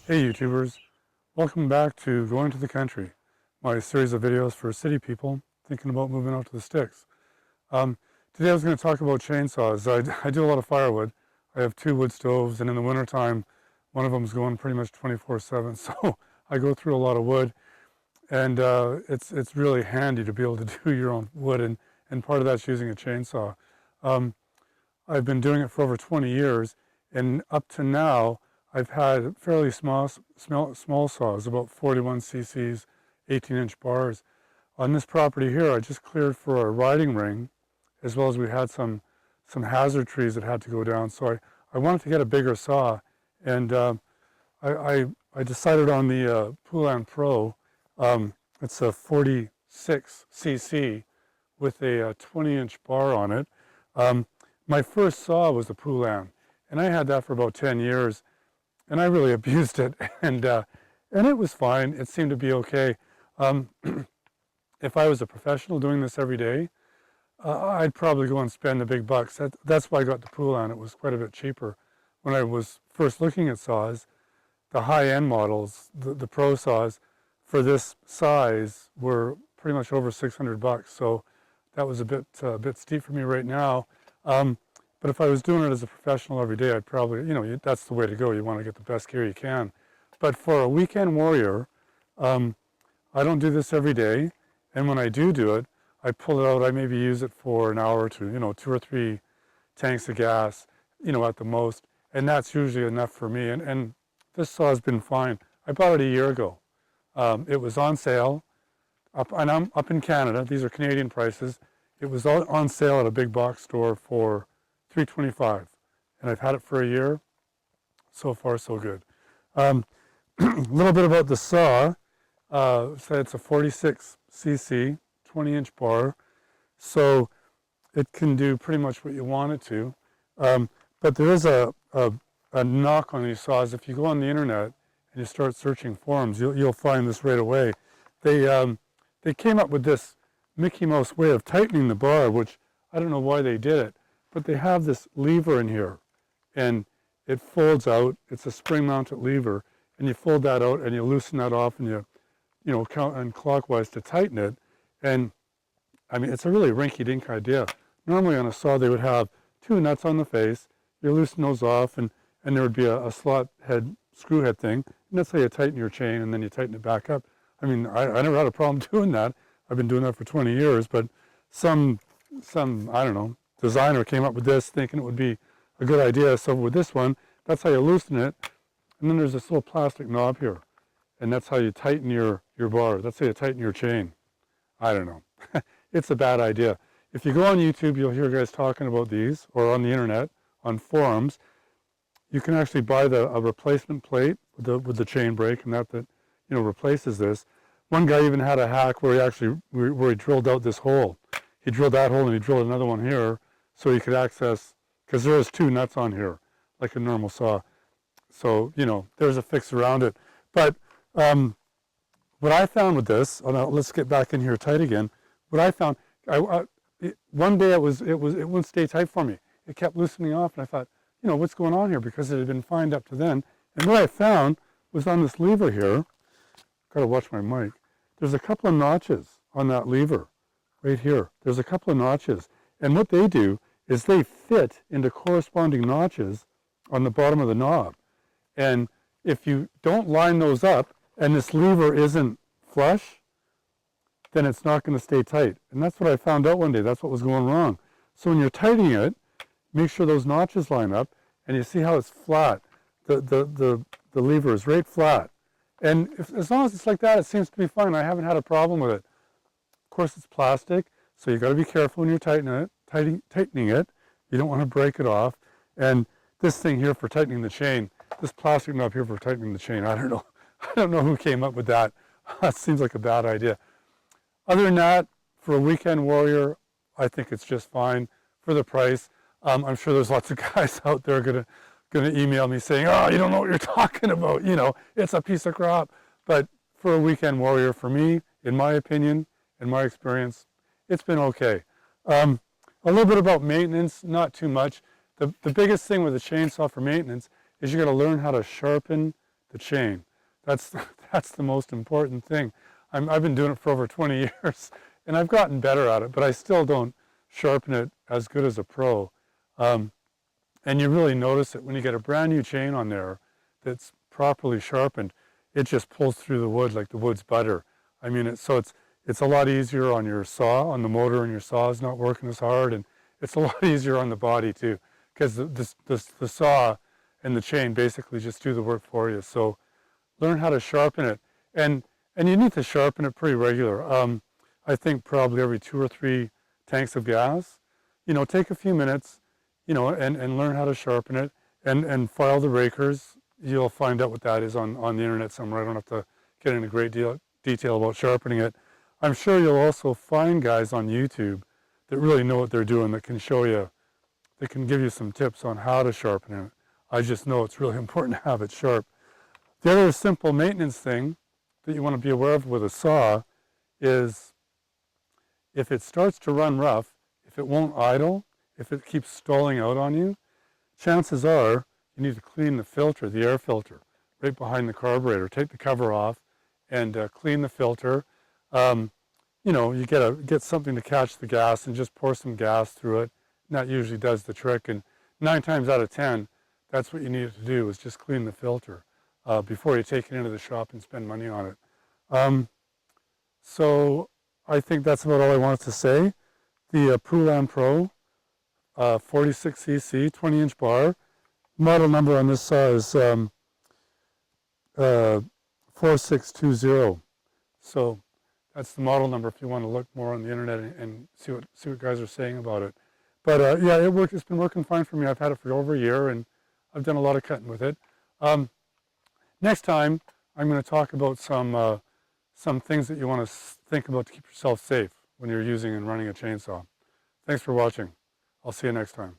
Hey YouTubers, welcome back to Going to the Country, my series of videos for city people thinking about moving out to the sticks. Today I was going to talk about chainsaws. I do a lot of firewood. I have 2 wood stoves, and in the wintertime one of them is going pretty much 24/7, so I go through a lot of wood, and it's really handy to be able to do your own wood, and part of that's using a chainsaw. I've been doing it for over 20 years, and up to now I've had fairly small saws, about 41 cc's, 18-inch bars. On this property here, I just cleared for a riding ring, as well as we had some hazard trees that had to go down. So I wanted to get a bigger saw, and I decided on the Poulon Pro. It's a 46 cc with a 20-inch bar on it. My first saw was the Poulon, and I had that for about 10 years. And I really abused it, and it was fine. It seemed to be okay. If I was a professional doing this every day, I'd probably go and spend the big bucks. That's why I got the Poulon. It was quite a bit cheaper. When I was first looking at saws, the high-end models, the pro saws, for this size were pretty much over 600 bucks. So that was a bit steep for me right now. But if I was doing it as a professional every day, I'd probably, that's the way to go. You want to get the best gear you can. But for a weekend warrior, I don't do this every day. And when I do it, I pull it out. I maybe use it for an hour or two, 2 or 3 tanks of gas, at the most. And that's usually enough for me. And this saw has been fine. I bought it a year ago. It was on sale, and I'm up in Canada. These are Canadian prices. It was on sale at a big box store for $3.25, and I've had it for a year. So far, so good. A little bit about the saw. So it's a 46 cc, 20-inch bar, so it can do pretty much what you want it to. But there is a knock on these saws. If you go on the internet and you start searching forums, you'll find this right away. They came up with this Mickey Mouse way of tightening the bar, which I don't know why they did it. But they have this lever in here, and it folds out. It's a spring-mounted lever, and you fold that out, and you loosen that off, and you count and clockwise to tighten it. And I mean, it's a really rinky-dink idea. Normally on a saw, they would have 2 nuts on the face. You loosen those off, and there would be a slot head, screw head thing, and that's how you tighten your chain, and then you tighten it back up. I mean, I never had a problem doing that. I've been doing that for 20 years, but some I don't know, designer came up with this thinking it would be a good idea. So with this one, that's how you loosen it. And then there's this little plastic knob here. And that's how you tighten your bar. That's how you tighten your chain. I don't know. It's a bad idea. If you go on YouTube, you'll hear guys talking about these, or on the internet, on forums. You can actually buy a replacement plate with the chain brake, and that replaces this. One guy even had a hack where he drilled out this hole. He drilled that hole and he drilled another one here, so he could access, because there was 2 nuts on here, like a normal saw. So, there's a fix around it. But what I found with this, let's get back in here tight again. What I found, one day it wouldn't stay tight for me. It kept loosening off, and I thought, what's going on here? Because it had been fine up to then. And what I found was on this lever here, got to watch my mic, there's a couple of notches on that lever, right here. There's a couple of notches. And what they do is they fit into corresponding notches on the bottom of the knob. And if you don't line those up and this lever isn't flush, then it's not going to stay tight. And that's what I found out one day. That's what was going wrong. So when you're tightening it, make sure those notches line up, and you see how it's flat. The lever is right flat. And as long as it's like that, it seems to be fine. I haven't had a problem with it. Of course, it's plastic, so you've got to be careful when you're tightening it. You don't want to break it off. And this thing here for tightening the chain, this plastic knob here for tightening the chain, I don't know. I don't know who came up with that. That seems like a bad idea. Other than that, for a weekend warrior, I think it's just fine for the price. I'm sure there's lots of guys out there going to email me saying, oh, you don't know what you're talking about. It's a piece of crap. But for a weekend warrior, for me, in my opinion, in my experience, it's been okay. A little bit about maintenance, not too much. The biggest thing with a chainsaw for maintenance is you got to learn how to sharpen the chain. That's the most important thing. I've been doing it for over 20 years, and I've gotten better at it, but I still don't sharpen it as good as a pro. And you really notice it when you get a brand new chain on there that's properly sharpened. It just pulls through the wood like the wood's butter. I mean, it's a lot easier on your saw, on the motor, and your saw is not working as hard, and it's a lot easier on the body too, because the saw and the chain basically just do the work for you. So learn how to sharpen it, and you need to sharpen it pretty regular. I think probably every 2 or 3 tanks of gas. You know, take a few minutes, you know, and learn how to sharpen it, and file the rakers. You'll find out what that is on the internet somewhere. I don't have to get into great detail about sharpening it. I'm sure you'll also find guys on YouTube that really know what they're doing, that can show you, that can give you some tips on how to sharpen it. I just know it's really important to have it sharp. The other simple maintenance thing that you want to be aware of with a saw is if it starts to run rough, if it won't idle, if it keeps stalling out on you, chances are you need to clean the filter, the air filter, right behind the carburetor. Take the cover off and clean the filter. You know, you get something to catch the gas and just pour some gas through it. And that usually does the trick. And 9 times out of 10, that's what you need to do, is just clean the filter before you take it into the shop and spend money on it. So I think that's about all I wanted to say. The Poulon Pro 46cc 20-inch bar. Model number on this saw is 4620. So that's the model number if you want to look more on the internet and see what guys are saying about it. But yeah, it's been working fine for me. I've had it for over a year, and I've done a lot of cutting with it. Next time, I'm going to talk about some things that you want to think about to keep yourself safe when you're using and running a chainsaw. Thanks for watching. I'll see you next time.